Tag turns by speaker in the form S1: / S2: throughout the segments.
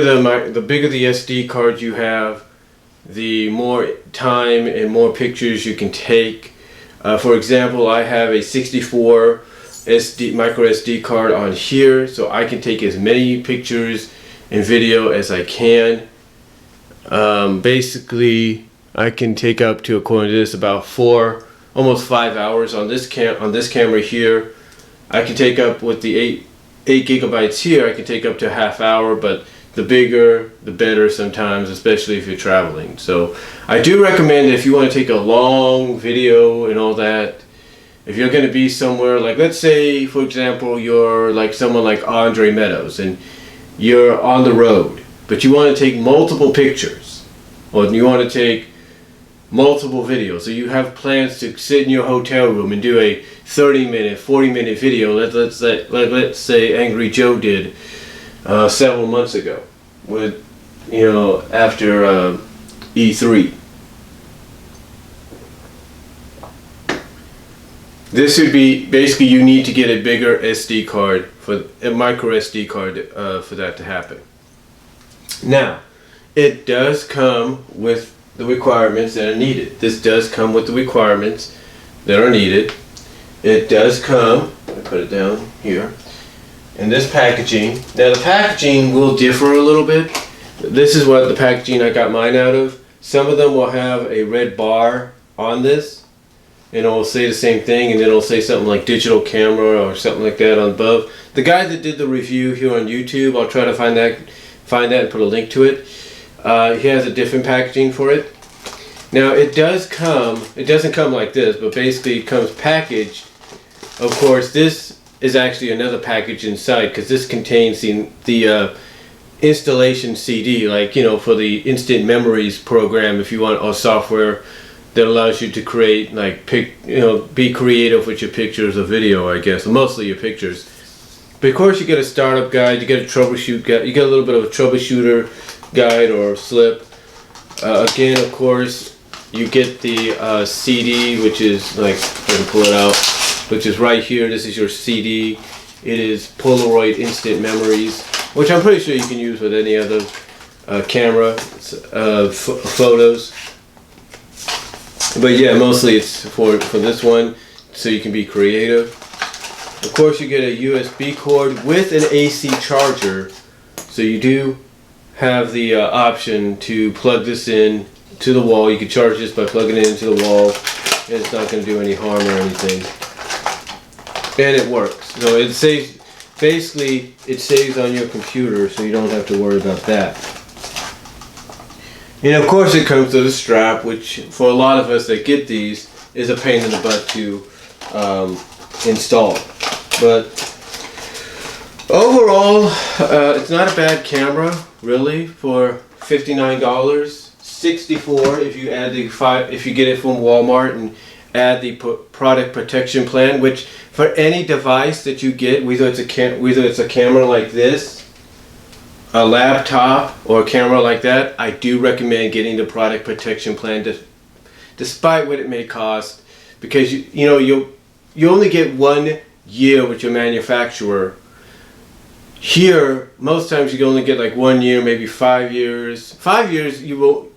S1: The bigger the SD card you have, the more time and more pictures you can take. For example, I have a 64 micro SD card on here, so I can take as many pictures and video as I can. Basically, I can take up to, according to this, about almost 5 hours on this camera here. I can take up with the 8 gigabytes here. I can take up to a half hour, but the bigger the better sometimes, especially if you're traveling. So I do recommend, if you want to take a long video and all that, if you're going to be somewhere, like let's say for example you're like someone like Andre Meadows and you're on the road, but you want to take multiple pictures or you want to take multiple videos, so you have plans to sit in your hotel room and do a 30-minute, 40-minute video. Let's say Angry Joe did several months ago, with after E3. This would be basically, you need to get a bigger SD card, for a micro SD card, for that to happen. Now, it does come with the requirements that are needed. This does come with the requirements that are needed. It does come, I put it down here, in this packaging. Now the packaging will differ a little bit. This is what the packaging I got mine out of. Some of them will have a red bar on this, and it will say the same thing, and then it'll say something like digital camera or something like that on above. The guy that did the review here on YouTube, I'll try to find that and put a link to it. He has a different packaging for it. Now it doesn't come like this, but basically it comes packaged. Of course, this is actually another package inside, because this contains the installation CD, like for the Instant Memories program, if you want, or software that allows you to create, like be creative with your pictures or video, I guess, mostly your pictures. But of course you get a startup guide, you get a troubleshoot guide, you get a little bit of a troubleshooter guide or slip. Again, of course, you get the CD, which is like, if I can pull it out, which is right here. This is your CD. It is Polaroid Instant Memories, which I'm pretty sure you can use with any other camera photos. But yeah, mostly it's for this one, so you can be creative. Of course, you get a USB cord with an AC charger, so you do have the option to plug this in to the wall. You can charge this by plugging it into the wall, and it's not going to do any harm or anything. And it works. So it saves, basically it saves on your computer, so you don't have to worry about that. And of course it comes with a strap, which for a lot of us that get these is a pain in the butt to install. But overall, it's not a bad camera, really, for $59. $64 if you add if you get it from Walmart and add the product protection plan, which for any device that you get, whether it's a camera like this, a laptop, or a camera like that, I do recommend getting the product protection plan, despite what it may cost, because you only get 1 year with your manufacturer. Here, most times you can only get like 1 year, maybe 5 years. 5 years, you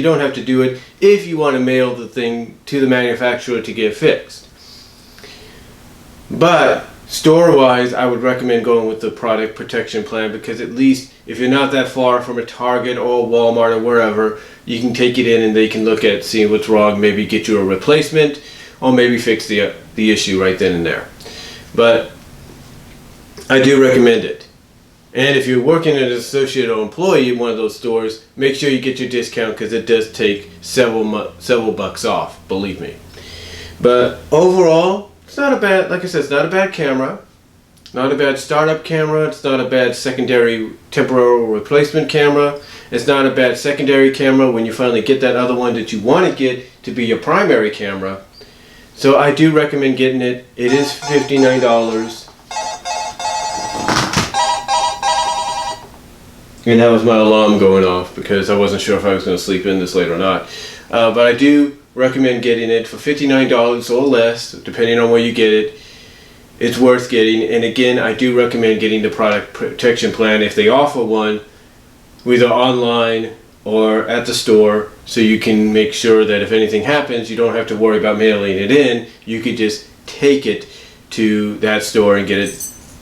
S1: don't have to do it if you want to mail the thing to the manufacturer to get fixed. But store-wise, I would recommend going with the product protection plan, because at least if you're not that far from a Target or Walmart or wherever, you can take it in and they can look at, see what's wrong, maybe get you a replacement, or maybe fix the issue right then and there. But I do recommend it. And if you're working as an associate or employee in one of those stores, make sure you get your discount, because it does take several bucks off, believe me. But overall, it's not a bad, like I said, it's not a bad camera. Not a bad startup camera. It's not a bad secondary temporary replacement camera. It's not a bad secondary camera when you finally get that other one that you want to get to be your primary camera. So I do recommend getting it. It is $59. And that was my alarm going off, because I wasn't sure if I was going to sleep in this late or not. But I do recommend getting it for $59 or less, depending on where you get it. It's worth getting. And again, I do recommend getting the product protection plan if they offer one either online or at the store, so you can make sure that if anything happens, you don't have to worry about mailing it in. You could just take it to that store and get it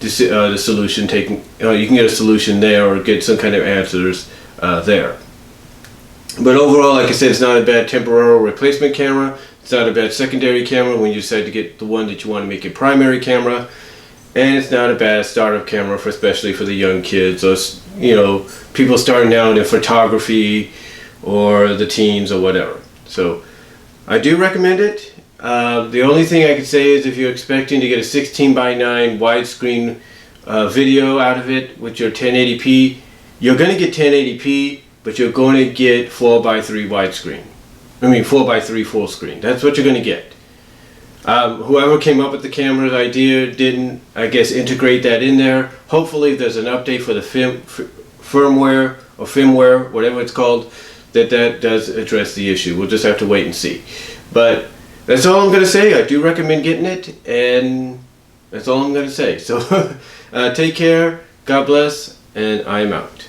S1: the solution taken. You can get a solution there or get some kind of answers there. But overall, like I said, it's not a bad temporary replacement camera. It's not a bad secondary camera when you decide to get the one that you want to make your primary camera. And it's not a bad startup camera, for especially for the young kids, or people starting out in photography, or the teens or whatever. So I do recommend it. The only thing I could say is if you're expecting to get a 16:9 widescreen video out of it with your 1080p, you're going to get 1080p, but you're going to get 4:3 widescreen. 4:3 full screen. That's what you're going to get. Whoever came up with the camera's idea didn't, I guess, integrate that in there. Hopefully there's an update for the firmware or firmware, whatever it's called, that does address the issue. We'll just have to wait and see. But that's all I'm going to say. I do recommend getting it, and that's all I'm going to say. So take care, God bless, and I'm out.